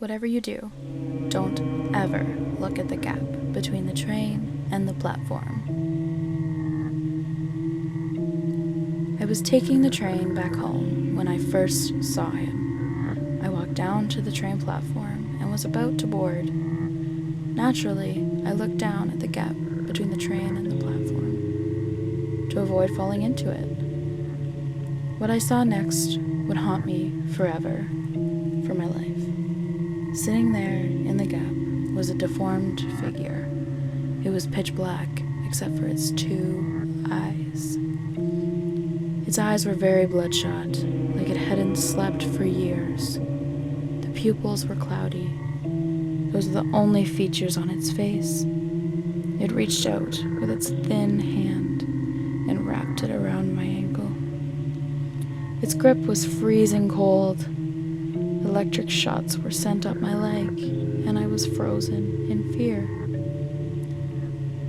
Whatever you do, don't ever look at the gap between the train and the platform. I was taking the train back home when I first saw him. I walked down to the train platform and was about to board. Naturally, I looked down at the gap between the train and the platform to avoid falling into it. What I saw next would haunt me forever, for my life. Sitting there in the gap was a deformed figure. It was pitch black, except for its 2 eyes. Its eyes were very bloodshot, like it hadn't slept for years. The pupils were cloudy. Those were the only features on its face. It reached out with its thin hand and wrapped it around my ankle. Its grip was freezing cold. Electric shots were sent up my leg, and I was frozen in fear.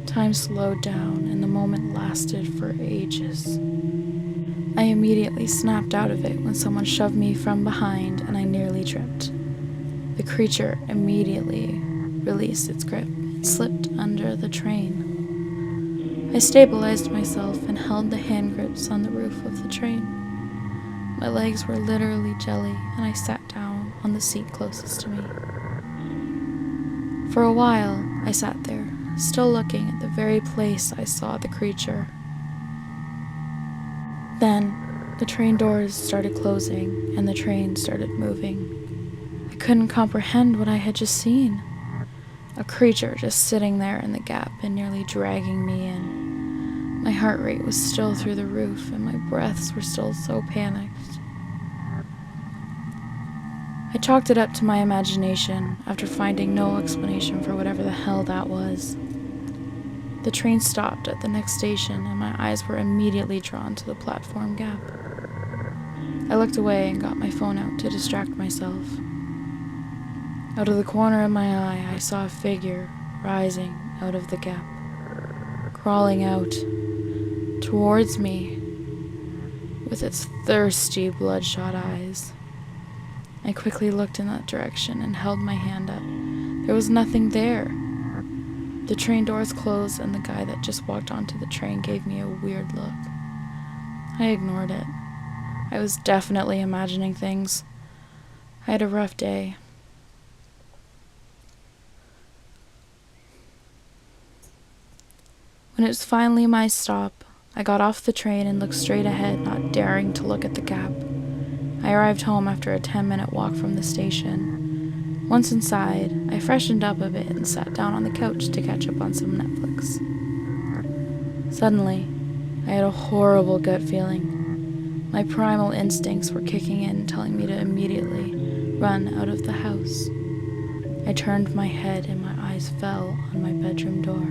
Time slowed down, and the moment lasted for ages. I immediately snapped out of it when someone shoved me from behind, and I nearly tripped. The creature immediately released its grip and slipped under the train. I stabilized myself and held the hand grips on the roof of the train. My legs were literally jelly, and I sat down on the seat closest to me. For a while, I sat there, still looking at the very place I saw the creature. Then, the train doors started closing, and the train started moving. I couldn't comprehend what I had just seen. A creature just sitting there in the gap and nearly dragging me in. My heart rate was still through the roof, and my breaths were still so panicked. I chalked it up to my imagination after finding no explanation for whatever the hell that was. The train stopped at the next station, and my eyes were immediately drawn to the platform gap. I looked away and got my phone out to distract myself. Out of the corner of my eye, I saw a figure rising out of the gap, crawling out towards me with its thirsty, bloodshot eyes. I quickly looked in that direction and held my hand up. There was nothing there. The train doors closed, and the guy that just walked onto the train gave me a weird look. I ignored it. I was definitely imagining things. I had a rough day. When it was finally my stop, I got off the train and looked straight ahead, not daring to look at the gap. I arrived home after a 10-minute walk from the station. Once inside, I freshened up a bit and sat down on the couch to catch up on some Netflix. Suddenly, I had a horrible gut feeling. My primal instincts were kicking in, telling me to immediately run out of the house. I turned my head and my eyes fell on my bedroom door.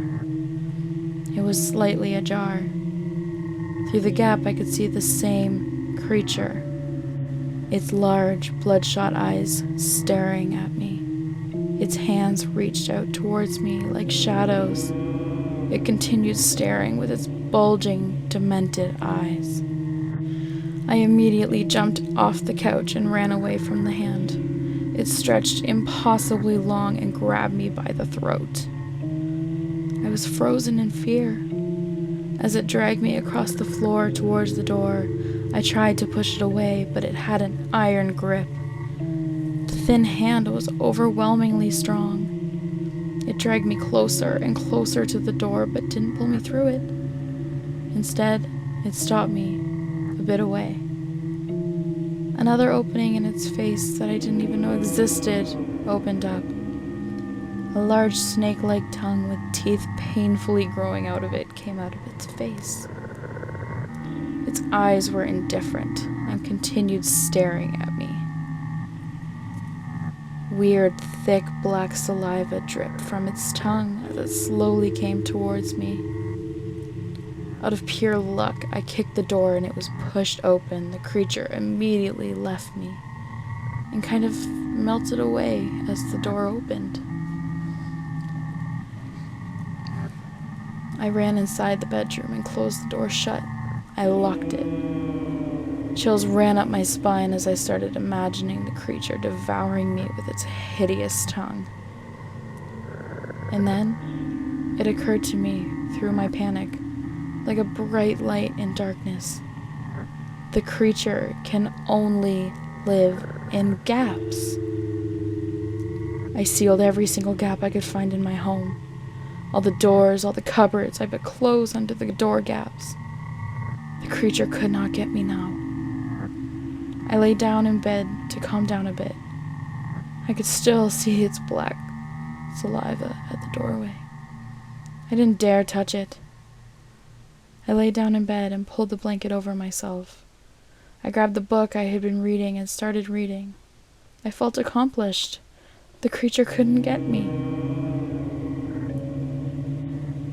It was slightly ajar. Through the gap, I could see the same creature, its large, bloodshot eyes staring at me. Its hands reached out towards me like shadows. It continued staring with its bulging, demented eyes. I immediately jumped off the couch and ran away from the hand. It stretched impossibly long and grabbed me by the throat. I was frozen in fear. As it dragged me across the floor towards the door, I tried to push it away, but it had an iron grip. The thin hand was overwhelmingly strong. It dragged me closer and closer to the door, but didn't pull me through it. Instead, it stopped me a bit away. Another opening in its face that I didn't even know existed opened up. A large snake-like tongue with teeth painfully growing out of it came out of its face. Its eyes were indifferent and continued staring at me. Weird, thick, black saliva dripped from its tongue as it slowly came towards me. Out of pure luck, I kicked the door and it was pushed open. The creature immediately left me and kind of melted away as the door opened. I ran inside the bedroom and closed the door shut. I locked it. Chills ran up my spine as I started imagining the creature devouring me with its hideous tongue. And then it occurred to me through my panic, like a bright light in darkness. The creature can only live in gaps. I sealed every single gap I could find in my home. All the doors, all the cupboards, I put clothes under the door gaps. The creature could not get me now. I lay down in bed to calm down a bit. I could still see its black saliva at the doorway. I didn't dare touch it. I lay down in bed and pulled the blanket over myself. I grabbed the book I had been reading and started reading. I felt accomplished. The creature couldn't get me.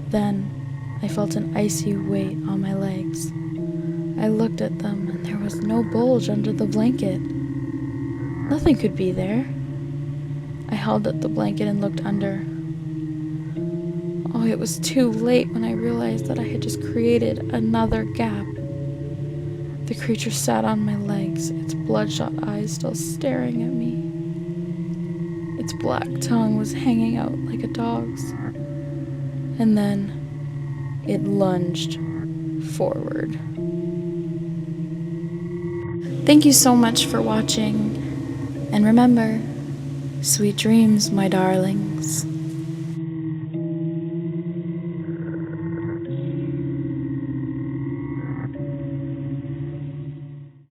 Then I felt an icy weight on my legs. I looked at them and there was no bulge under the blanket. Nothing could be there. I held up the blanket and looked under. Oh, it was too late when I realized that I had just created another gap. The creature sat on my legs, its bloodshot eyes still staring at me. Its black tongue was hanging out like a dog's. And then it lunged forward. Thank you so much for watching. And remember, sweet dreams, my darlings.